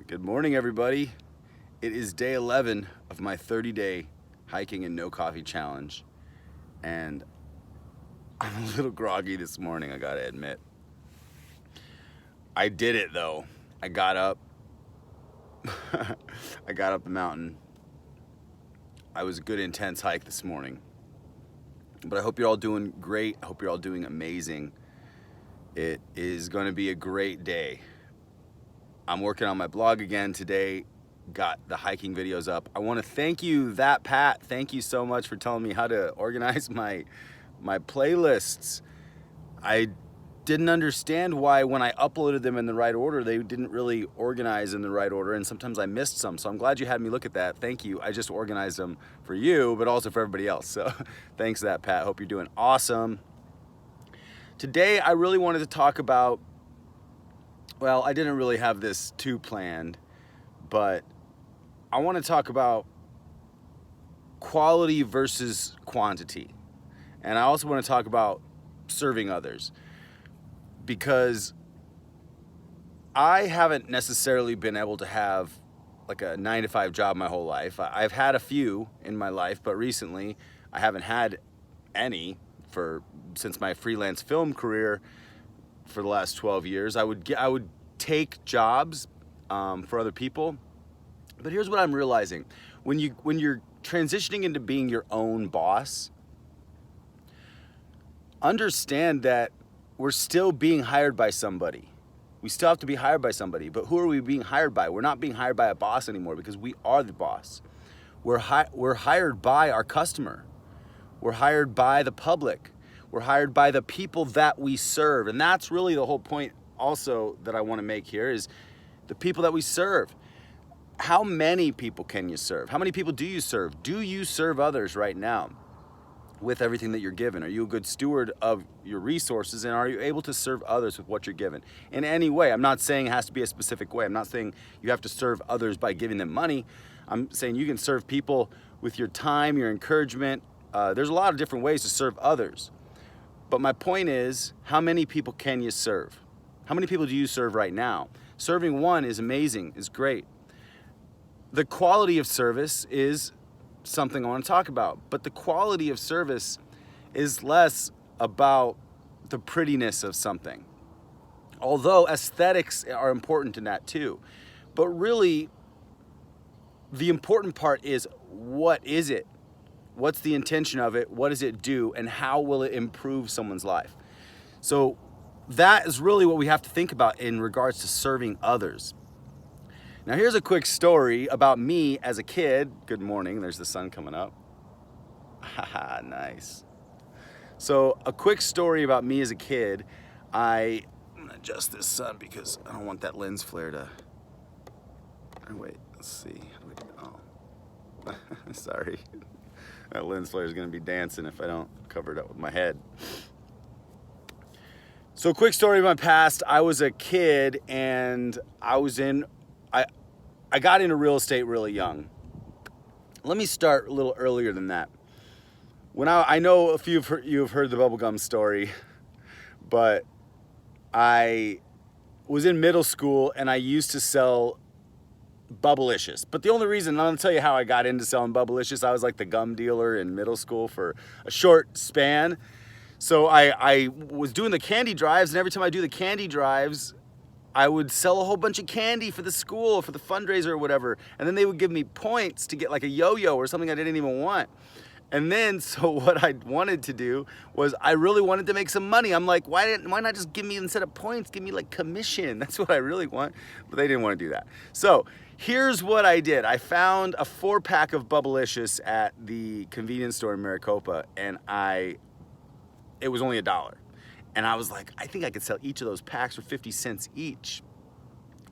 Good morning, everybody. It is day 11 of my 30-day hiking and no coffee challenge, and I'm a little groggy this morning, I gotta admit. I did it though. I got up. I got up the mountain. I was a good intense hike this morning. But I hope you're all doing great. I hope you're all doing amazing. It is going to be a great day. I'm working on my blog again today. Got the hiking videos up. I want to thank you, Pat. Thank you so much for telling me how to organize my playlists. I didn't understand why when I uploaded them in the right order, they didn't really organize in the right order, and sometimes I missed some. So I'm glad you had me look at that. Thank you. I just organized them for you, but also for everybody else. So thanks, Pat. Hope you're doing awesome. Today, I really wanted to talk about, well, I didn't really have this too planned, but I want to talk about quality versus quantity. And I also want to talk about serving others, because I haven't necessarily been able to have like a 9-to-5 job my whole life. I've had a few in my life, but recently I haven't had any since my freelance film career for the last 12 years. I would take jobs for other people, but here's what I'm realizing: when you're transitioning into being your own boss, understand that we're still being hired by somebody. We still have to be hired by somebody, but who are we being hired by? We're not being hired by a boss anymore, because we are the boss. We're hired by our customer. We're hired by the public. We're hired by the people that we serve. And that's really the whole point also that I want to make here, is the people that we serve. How many people can you serve? How many people do you serve? Do you serve others right now with everything that you're given? Are you a good steward of your resources, and are you able to serve others with what you're given in any way? I'm not saying it has to be a specific way. I'm not saying you have to serve others by giving them money. I'm saying you can serve people with your time, your encouragement. There's a lot of different ways to serve others. But my point is, how many people can you serve? How many people do you serve right now? Serving one is amazing, is great. The quality of service is something I want to talk about, but the quality of service is less about the prettiness of something. Although aesthetics are important in that too. But really, the important part is, what is it? What's the intention of it? What does it do? And how will it improve someone's life? So that is really what we have to think about in regards to serving others. Now, here's a quick story about me as a kid. Good morning. There's the sun coming up. Haha, nice. So a quick story about me as a kid. I'm going to adjust this sun because I don't want that lens flare to... Oh, wait, let's see. Oh, sorry. That lens flare is going to be dancing if I don't cover it up with my head. So, a quick story of my past. I was a kid, and I got into real estate really young. Let me start a little earlier than that. I know a few of you have heard the bubblegum story, but I was in middle school, and I used to sell Bubblicious. But the only reason, I'm going to tell you how I got into selling Bubblicious. I was like the gum dealer in middle school for a short span. So I was doing the candy drives, and every time I do the candy drives, I would sell a whole bunch of candy for the school, for the fundraiser or whatever. And then they would give me points to get like a yo-yo or something I didn't even want. And then, so what I wanted to do was, I really wanted to make some money. I'm like, why not just give me, instead of points, give me like commission? That's what I really want. But they didn't want to do that. So here's what I did. I found a 4-pack of Bubblicious at the convenience store in Maricopa, and it was only $1. And I was like, I think I could sell each of those packs for 50 cents each.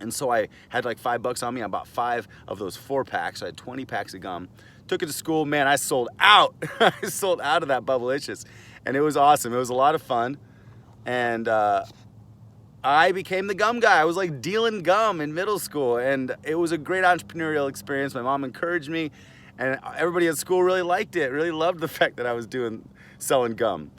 And so I had like $5 on me. I bought 5 of those 4-packs. So I had 20 packs of gum. Took it to school. Man, I sold out. I sold out of that Bubblicious. And it was awesome. It was a lot of fun. And I became the gum guy. I was like dealing gum in middle school. And it was a great entrepreneurial experience. My mom encouraged me. And everybody at school really liked it. Really loved the fact that I was selling gum.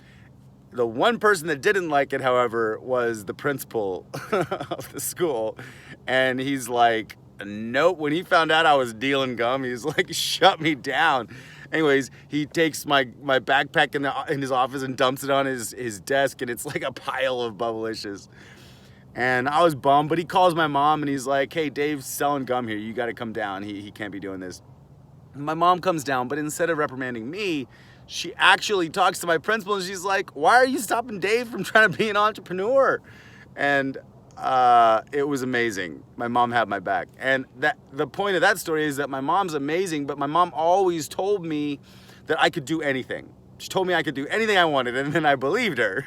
The one person that didn't like it, however, was the principal of the school. And he's like, nope. When he found out I was dealing gum, he's like, shut me down. Anyways, he takes my backpack in his office and dumps it on his desk, and it's like a pile of Bubblicious. And I was bummed, but he calls my mom and he's like, hey, Dave's selling gum here. You got to come down. He can't be doing this. My mom comes down, but instead of reprimanding me, she actually talks to my principal and she's like, why are you stopping Dave from trying to be an entrepreneur? And it was amazing. My mom had my back. And the point of that story is that my mom's amazing, but my mom always told me that I could do anything. She told me I could do anything I wanted, and then I believed her.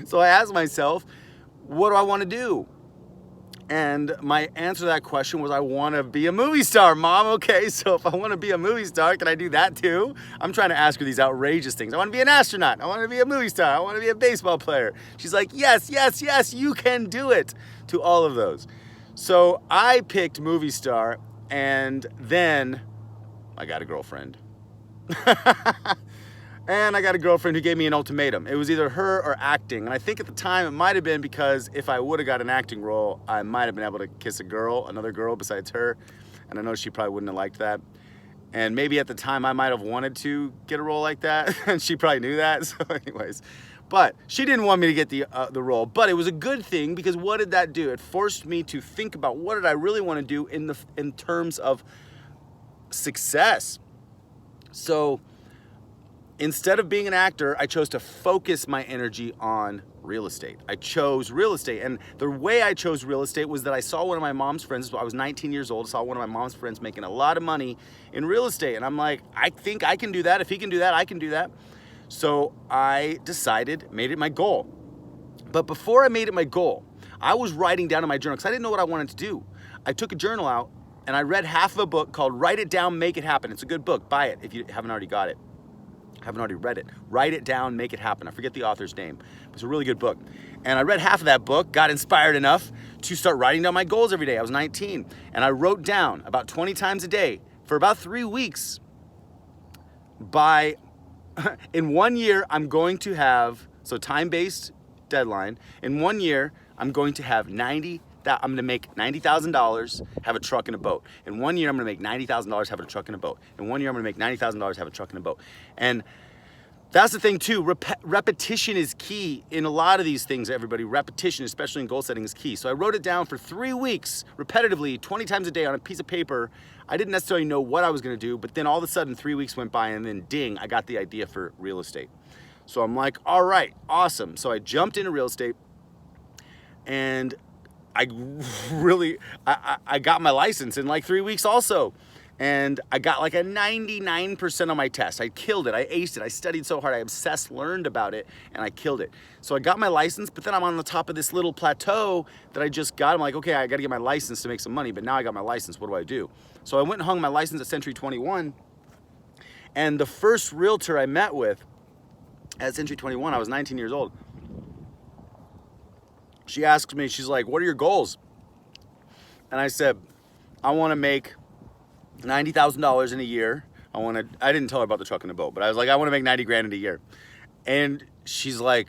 So I asked myself, what do I want to do? And my answer to that question was, I want to be a movie star, Mom. Okay, so if I want to be a movie star, can I do that too? I'm trying to ask her these outrageous things. I want to be an astronaut. I want to be a movie star. I want to be a baseball player. She's like, yes, yes, yes, you can do it, to all of those. So I picked movie star, and then I got a girlfriend. And I got a girlfriend who gave me an ultimatum. It was either her or acting. And I think at the time it might have been because if I would have got an acting role, I might have been able to kiss another girl besides her. And I know she probably wouldn't have liked that. And maybe at the time I might have wanted to get a role like that. And she probably knew that. So anyways, but she didn't want me to get the role. But it was a good thing, because what did that do? It forced me to think about, what did I really want to do in terms of success. So instead of being an actor, I chose to focus my energy on real estate. I chose real estate. And the way I chose real estate was that I saw one of my mom's friends. I was 19 years old. Saw one of my mom's friends making a lot of money in real estate. And I'm like, I think I can do that. If he can do that, I can do that. So I decided, made it my goal. But before I made it my goal, I was writing down in my journal, because I didn't know what I wanted to do. I took a journal out and I read half of a book called Write It Down, Make It Happen. It's a good book. Buy it if you haven't already got it. Haven't already read it. Write It Down, Make It Happen. I forget the author's name. It's a really good book. And I read half of that book, got inspired enough to start writing down my goals every day. I was 19. And I wrote down about 20 times a day for about 3 weeks. In 1 year, I'm going to have, so time-based deadline, in 1 year, I'm going to have I'm going to make $90,000, have a truck and a boat. In 1 year, I'm going to make $90,000, have a truck and a boat. In 1 year, I'm going to make $90,000, have a truck and a boat. And that's the thing too, repetition is key in a lot of these things, everybody. Repetition, especially in goal setting, is key. So I wrote it down for 3 weeks, repetitively, 20 times a day on a piece of paper. I didn't necessarily know what I was going to do, but then all of a sudden 3 weeks went by, and then ding, I got the idea for real estate. So I'm like, all right, awesome. So I jumped into real estate, and I got my license in like 3 weeks also. And I got like a 99% on my test. I killed it. I aced it. I studied so hard. I obsessed, learned about it, and I killed it. So I got my license, but then I'm on the top of this little plateau that I just got. I'm like, okay, I got to get my license to make some money, but now I got my license. What do I do? So I went and hung my license at Century 21. And the first realtor I met with at Century 21, I was 19 years old. She asked me, she's like, what are your goals? And I said, I want to make $90,000 in a year. I didn't tell her about the truck and the boat, but I was like, I want to make 90 grand in a year. And she's like,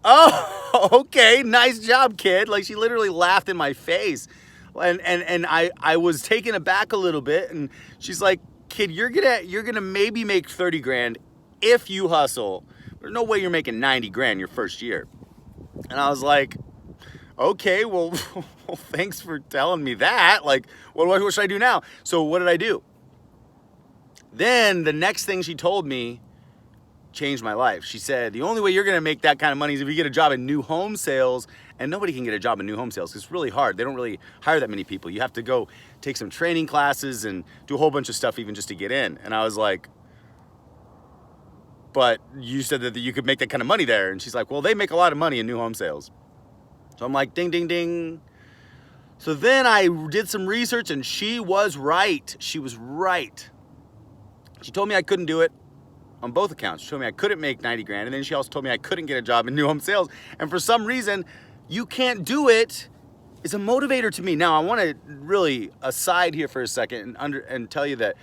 oh, okay, nice job, kid. Like, she literally laughed in my face. And I was taken aback a little bit. And she's like, kid, you're gonna maybe make 30 grand if you hustle. There's no way you're making 90 grand your first year. And I was like, okay, well, thanks for telling me that. Like, what should I do now? So what did I do? Then the next thing she told me changed my life. She said, the only way you're going to make that kind of money is if you get a job in new home sales. And nobody can get a job in new home sales because it's really hard. They don't really hire that many people. You have to go take some training classes and do a whole bunch of stuff even just to get in. And I was like, but you said that you could make that kind of money there. And she's like, well, they make a lot of money in new home sales. So I'm like, ding, ding, ding. So then I did some research, and she was right. She was right. She told me I couldn't do it on both accounts. She told me I couldn't make 90 grand. And then she also told me I couldn't get a job in new home sales. And for some reason, you can't do it is a motivator to me. Now, I want to really aside here for a second and tell you that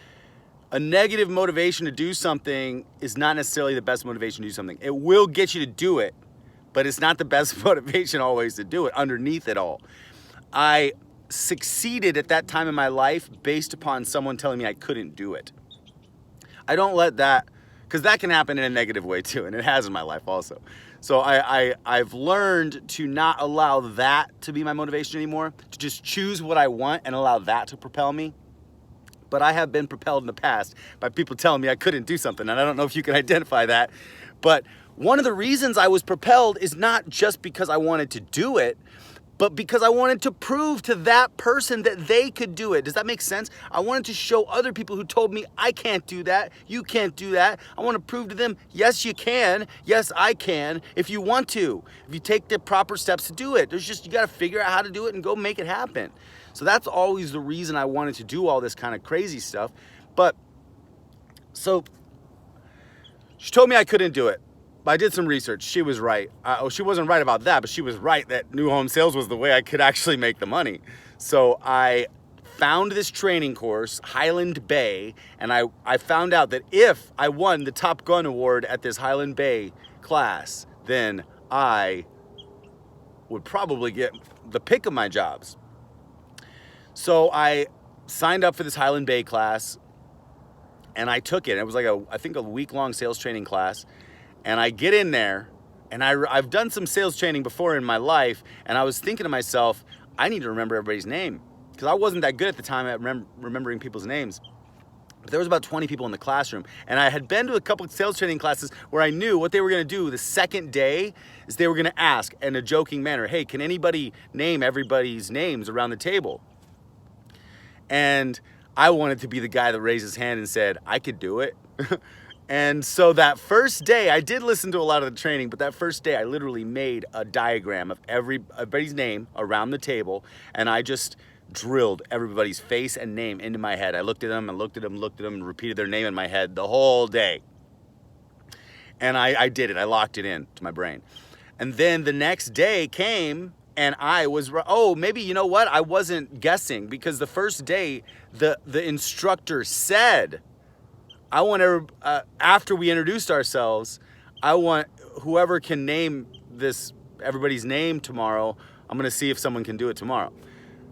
a negative motivation to do something is not necessarily the best motivation to do something. It will get you to do it, but it's not the best motivation always to do it underneath it all. I succeeded at that time in my life based upon someone telling me I couldn't do it. I don't let that, because that can happen in a negative way too, and it has in my life also. So I've learned to not allow that to be my motivation anymore, to just choose what I want and allow that to propel me. But I have been propelled in the past by people telling me I couldn't do something, and I don't know if you can identify that. But one of the reasons I was propelled is not just because I wanted to do it, but because I wanted to prove to that person that they could do it. Does that make sense? I wanted to show other people who told me I can't do that, you can't do that. I want to prove to them, yes, you can. Yes, I can. If you want to, if you take the proper steps to do it, you got to figure out how to do it and go make it happen. So that's always the reason I wanted to do all this kind of crazy stuff. But so she told me I couldn't do it. I did some research. She was right. She wasn't right about that, but she was right that new home sales was the way I could actually make the money. So I found this training course, Highland Bay, and I found out that if I won the Top Gun Award at this Highland Bay class, then I would probably get the pick of my jobs. So I signed up for this Highland Bay class, and I took it. It was like I think a week-long sales training class. And I get in there, and I've done some sales training before in my life, and I was thinking to myself, I need to remember everybody's name, because I wasn't that good at the time at remembering people's names. But there was about 20 people in the classroom, and I had been to a couple of sales training classes where I knew what they were going to do the second day is they were going to ask in a joking manner, hey, can anybody name everybody's names around the table? And I wanted to be the guy that raised his hand and said, I could do it. And so that first day, I did listen to a lot of the training, but that first day I literally made a diagram of everybody's name around the table, and I just drilled everybody's face and name into my head. I looked at them and looked at them and repeated their name in my head the whole day. And I did it. I locked it in to my brain. And then the next day came, and I was, maybe, you know what? I wasn't guessing, because the first day, the instructor said, I want after we introduced ourselves, I want whoever can name everybody's name tomorrow, I'm going to see if someone can do it tomorrow.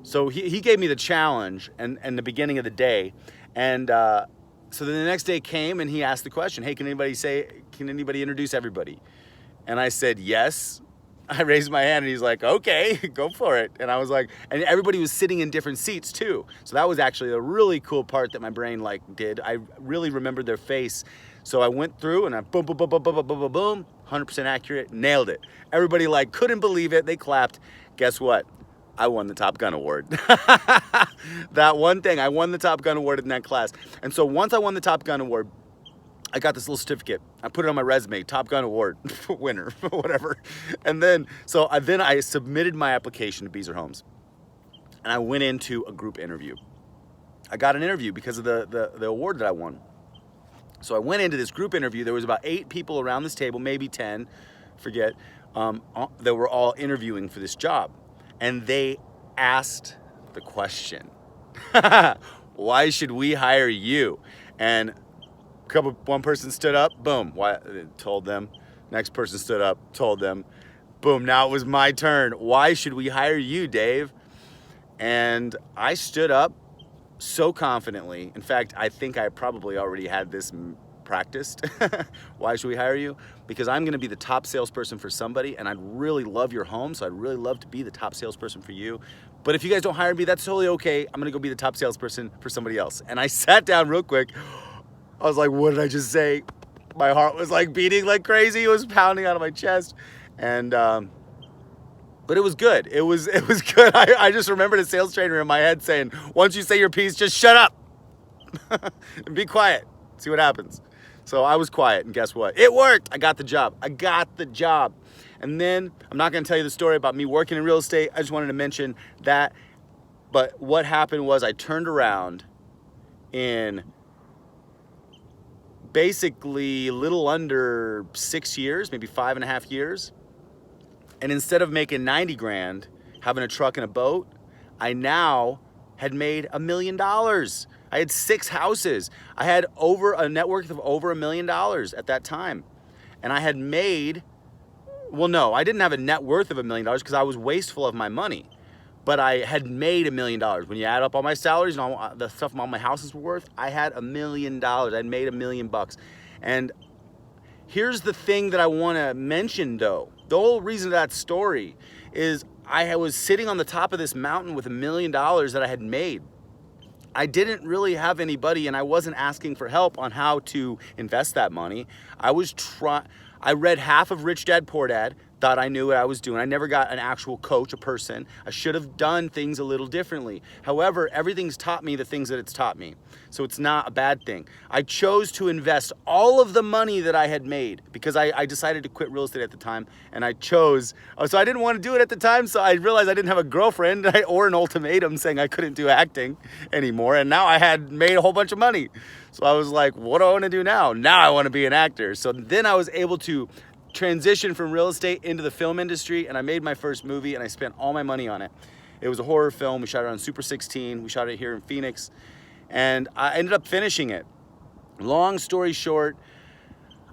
So he gave me the challenge and the beginning of the day. And so then the next day came, and he asked the question, hey, can anybody introduce everybody? And I said, yes. I raised my hand, and he's like, okay, go for it. And I was like, and everybody was sitting in different seats too. So that was actually a really cool part that my brain did. I really remembered their face. So I went through, and I boom, boom, boom, boom, boom, boom, boom, boom, 100% accurate, nailed it. Everybody couldn't believe it. They clapped. Guess what? I won the Top Gun Award. That one thing, I won the Top Gun Award in that class. And so once I won the Top Gun Award, I got this little certificate. I put it on my resume, Top Gun Award winner, whatever. And then, I submitted my application to Beazer Homes, and I went into a group interview. I got an interview because of the award that I won. So I went into this group interview. There was about 8 people around this table, maybe 10, forget, that were all interviewing for this job. And they asked the question, why should we hire you? And one person stood up, boom, told them. Next person stood up, told them. Boom, now it was my turn. Why should we hire you, Dave? And I stood up so confidently. In fact, I think I probably already had this practiced. Why should we hire you? Because I'm going to be the top salesperson for somebody, and I'd really love your home, so I'd really love to be the top salesperson for you. But if you guys don't hire me, that's totally okay. I'm going to go be the top salesperson for somebody else. And I sat down real quick. I was like, what did I just say? My heart was beating like crazy. It was pounding out of my chest. And, but it was good. It was good. I just remembered a sales trainer in my head saying, once you say your piece, just shut up and be quiet. See what happens. So I was quiet, and guess what? It worked. I got the job. And then I'm not going to tell you the story about me working in real estate. I just wanted to mention that. But what happened was I turned around in basically a little under 6 years, maybe 5.5 years. And instead of making 90 grand, having a truck and a boat, I now had made $1 million. I had 6 houses. I had a net worth of over $1 million at that time. And I had made, well, no, I didn't have a net worth of $1 million because I was wasteful of my money. but I had made $1 million. When you add up all my salaries and all the stuff all my houses were worth, I had $1 million. I'd made $1 million bucks. And here's the thing that I want to mention though. The whole reason of that story is I was sitting on the top of this mountain with $1 million that I had made. I didn't really have anybody, and I wasn't asking for help on how to invest that money. I read half of Rich Dad Poor Dad, thought I knew what I was doing. I never got an actual coach, a person. I should have done things a little differently. However, everything's taught me the things that it's taught me. So it's not a bad thing. I chose to invest all of the money that I had made because I decided to quit real estate at the time, and I chose, so I didn't want to do it at the time, so I realized I didn't have a girlfriend or an ultimatum saying I couldn't do acting anymore, and now I had made a whole bunch of money. So I was like, what do I want to do now? Now I want to be an actor. So then I was able to transition from real estate into the film industry, and I made my first movie, and I spent all my money on it. It was a horror film. We shot it on Super 16. We shot it here in Phoenix, and I ended up finishing it. Long story short,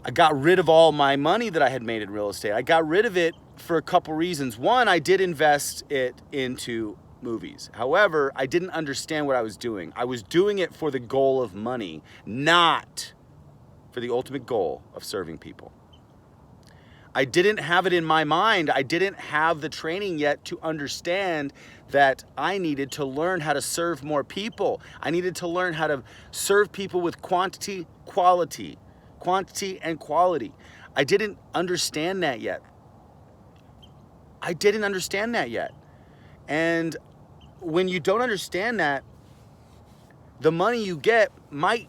I got rid of all my money that I had made in real estate. I got rid of it for a couple reasons. One, I did invest it into movies. However, I didn't understand what I was doing. I was doing it for the goal of money, not for the ultimate goal of serving people. I didn't have it in my mind. I didn't have the training yet to understand that I needed to learn how to serve more people. I needed to learn how to serve people with quantity, quality, quantity and quality. I didn't understand that yet. And when you don't understand that, the money you get might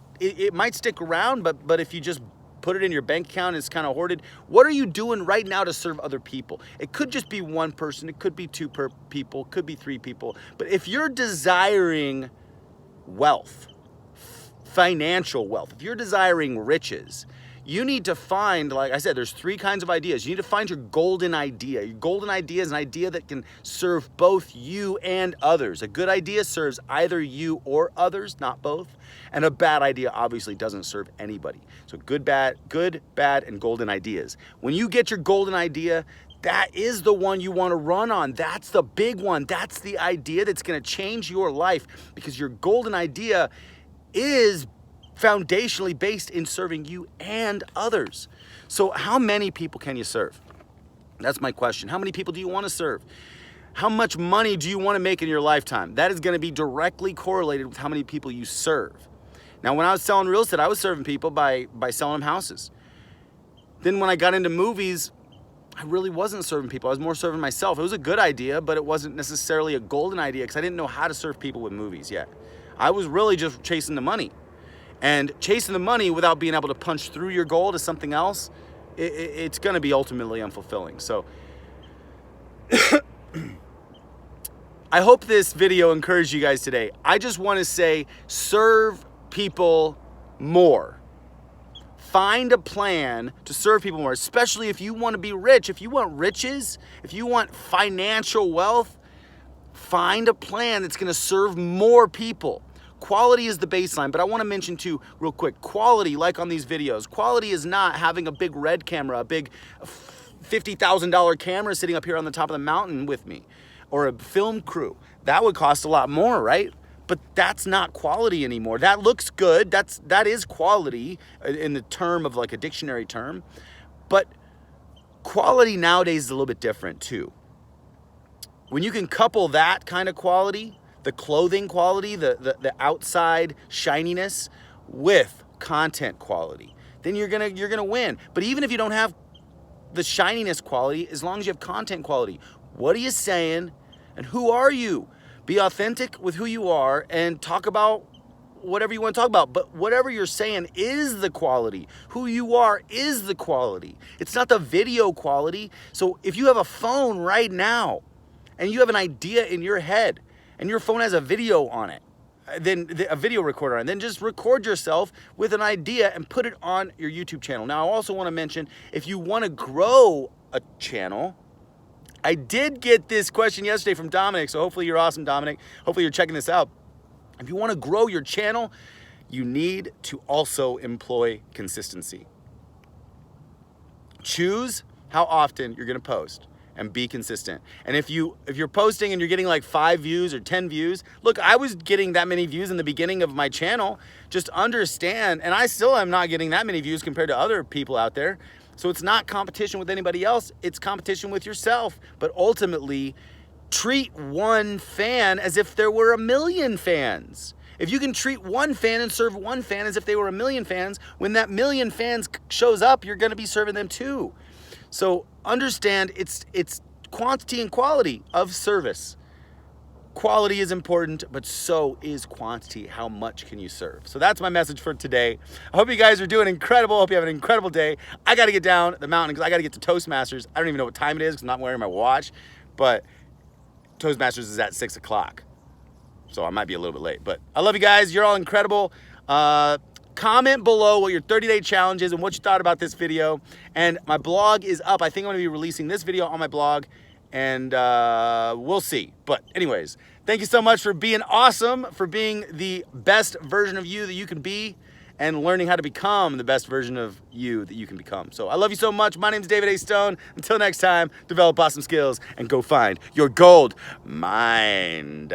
stick around, but if you just put it in your bank account, it's kind of hoarded. What are you doing right now to serve other people? It could just be one person, it could be two people, it could be three people. But if you're desiring wealth, financial wealth, if you're desiring riches, you need to find, like I said, there's 3 kinds of ideas. You need to find your golden idea. Your golden idea is an idea that can serve both you and others. A good idea serves either you or others, not both. And a bad idea obviously doesn't serve anybody. So good, bad, and golden ideas. When you get your golden idea, that is the one you want to run on. That's the big one. That's the idea that's going to change your life, because your golden idea is foundationally based in serving you and others. So how many people can you serve? That's my question. How many people do you want to serve? How much money do you want to make in your lifetime? That is going to be directly correlated with how many people you serve. Now, when I was selling real estate, I was serving people by selling them houses. Then when I got into movies, I really wasn't serving people. I was more serving myself. It was a good idea, but it wasn't necessarily a golden idea because I didn't know how to serve people with movies yet. I was really just chasing the money. And chasing the money without being able to punch through your goal to something else, it's going to be ultimately unfulfilling. So I hope this video encouraged you guys today. I just want to say, serve people more. Find a plan to serve people more, especially if you want to be rich. If you want riches, if you want financial wealth, find a plan that's going to serve more people. Quality is the baseline, but I want to mention too, real quick, quality, like on these videos, quality is not having a big red camera, a big $50,000 camera sitting up here on the top of the mountain with me, or a film crew. That would cost a lot more, right? But that's not quality anymore. That looks good. That is quality in the term of like a dictionary term. But quality nowadays is a little bit different too. When you can couple that kind of quality, the clothing quality, the outside shininess with content quality, then you're gonna win. But even if you don't have the shininess quality, as long as you have content quality, what are you saying and who are you? Be authentic with who you are and talk about whatever you want to talk about. But whatever you're saying is the quality. Who you are is the quality. It's not the video quality. So if you have a phone right now and you have an idea in your head, and your phone has a video on it, then a video recorder on it, then just record yourself with an idea and put it on your YouTube channel. Now, I also want to mention, if you want to grow a channel, I did get this question yesterday from Dominic, so hopefully you're awesome, Dominic. Hopefully you're checking this out. If you want to grow your channel, you need to also employ consistency. Choose how often you're going to post. and be consistent. And if you're posting and you're getting like 5 views or 10 views, look, I was getting that many views in the beginning of my channel. Just understand, and I still am not getting that many views compared to other people out there. So it's not competition with anybody else, it's competition with yourself. But ultimately, treat one fan as if there were 1,000,000 fans. If you can treat one fan and serve one fan as if they were 1,000,000 fans, when that 1,000,000 fans shows up, you're gonna be serving them too. So understand it's quantity and quality of service. Quality is important, but so is quantity. How much can you serve? So that's my message for today. I hope you guys are doing incredible. I hope you have an incredible day. I got to get down the mountain because I got to get to Toastmasters. I don't even know what time it is because I'm not wearing my watch, but Toastmasters is at 6 o'clock. So I might be a little bit late, but I love you guys. You're all incredible. Comment below what your 30-day challenge is and what you thought about this video. And my blog is up. I think I'm going to be releasing this video on my blog, and we'll see. But anyways, thank you so much for being awesome, for being the best version of you that you can be, and learning how to become the best version of you that you can become. So I love you so much. My name is David A. Stone. Until next time, develop awesome skills and go find your gold mind.